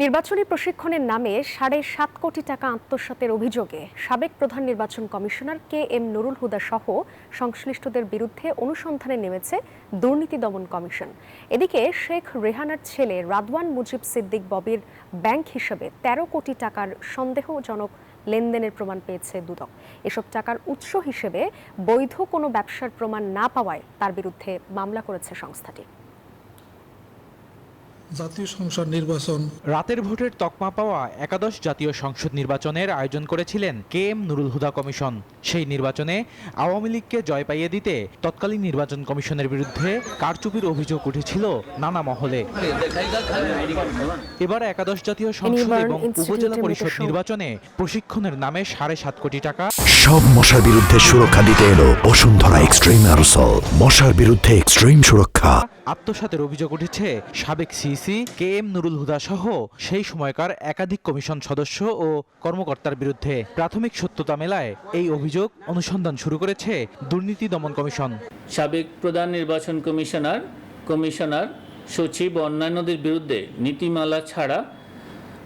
নির্বাচনী প্রশিক্ষণের নামে ৭.৫ কোটি টাকা আত্মসাতের অভিযোগে সাবেক প্রধান নির্বাচন কমিশনার KM নুরুল হুদা সহ সংশ্লিষ্টদের বিরুদ্ধে অনুসন্ধানে নেমেছে দুর্নীতি দমন কমিশন। এদিকে শেখ রেহানার ছেলে রাদওয়ান মুজিব সিদ্দিক ববির ব্যাংক হিসেবে ১৩ কোটি টাকার সন্দেহজনক লেনদেনের প্রমাণ পেয়েছে দুদক। এসব টাকার উৎস হিসেবে বৈধ কোনো ব্যবসার প্রমাণ না পাওয়ায় তার বিরুদ্ধে মামলা করেছে সংস্থাটি। জাতীয় সংসদ নির্বাচন রাতের ভোটের তকমা পাওয়া একাদশ জাতীয় সংসদ নির্বাচনের আয়োজন করেছিলেন KM নুরুল হুদা কমিশন। সেই নির্বাচনে আওয়ামী লীগকে জয় পাইয়ে দিতে তৎকালীন নির্বাচন কমিশনের বিরুদ্ধে কারচুপির অভিযোগ উঠেছিল নানা মহলে। এবার একাদশ জাতীয় সংসদ এবং উপজেলা পরিষদ নির্বাচনে প্রশিক্ষণের নামে ৭.৫ কোটি টাকা। সব মশার বিরুদ্ধে সুরক্ষা দিতে এলো বসুন্ধরা এক্সট্রিম অ্যারোসল, মশার বিরুদ্ধে এক্সট্রিম সুরক্ষা। আত্মসাতের অভিযোগ উঠেছে সাবেক সিইসি KM নুরুল হুদা সহ সেই সময়কার একাধিক কমিশন সদস্য ও কর্মকর্তার বিরুদ্ধে। প্রাথমিক সত্যতা মেলায় এই অভিযোগ অনুসন্ধান শুরু করেছে দুর্নীতি দমন কমিশন। সাবেক প্রধান নির্বাচন কমিশনার সচিব ও অন্যান্যদের বিরুদ্ধে নীতিমালা ছাড়া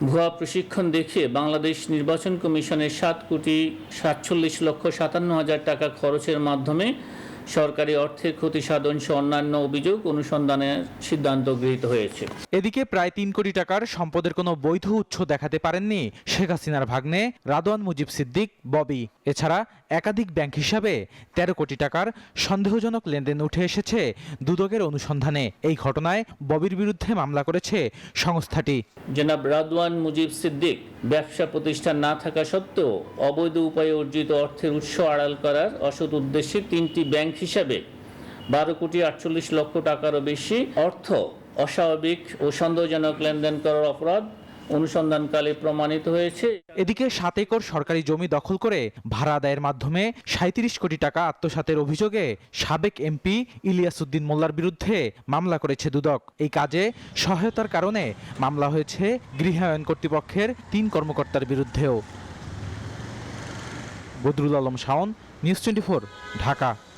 ভুয়া প্রশিক্ষণ দেখিয়ে বাংলাদেশ নির্বাচন কমিশনের 7,47,57,000 টাকা খরচের মাধ্যমে সরকারি অর্থের ক্ষতি সাধন সহ অন্যান্য অভিযোগ অনুসন্ধানের সিদ্ধান্ত গৃহীত হয়েছে। এদিকে প্রায় ৩ কোটি টাকার সম্পদের কোনো বৈধ উৎস দেখাতে পারেননি শেখ হাসিনার ভাগ্নে রাদওয়ান মুজিব সিদ্দিক ববি। এছাড়া একাধিক ব্যাংক হিসাবে ১৩ কোটি টাকার সন্দেহজনক লেনদেন উঠে এসেছে দুদকের অনুসন্ধানে। এই ঘটনায় ববির বিরুদ্ধে মামলা করেছে সংস্থাটি। জনাব রাদওয়ান মুজিব সিদ্দিক ব্যবসা প্রতিষ্ঠান না থাকা সত্ত্বেও অবৈধ উপায়ে অর্জিত অর্থের উৎস আড়াল করার অসৎ উদ্দেশ্যে ৩টি ব্যাংক হিসাবে ১২,৪৮,০০,০০০ টাকারও বেশি অর্থ অস্বাভাবিক ও সন্দেহজনক লেনদেন করার অপরাধ অনুসন্ধানকালে প্রমাণিত হয়েছে। এদিকে ৭ একর সরকারি জমি দখল করে ভাড়া আদায়ের মাধ্যমে ৩৭ কোটি টাকা আত্মসাতের অভিযোগে সাবেক এমপি ইলিয়াস উদ্দিন মোল্লার বিরুদ্ধে মামলা করেছে দুদক। এই কাজে সহায়তার কারণে মামলা হয়েছে গৃহায়ন কর্তৃপক্ষের ৩ কর্মকর্তার বিরুদ্ধেও। বদরুল আলম শাওন, নিউজ 24, ঢাকা।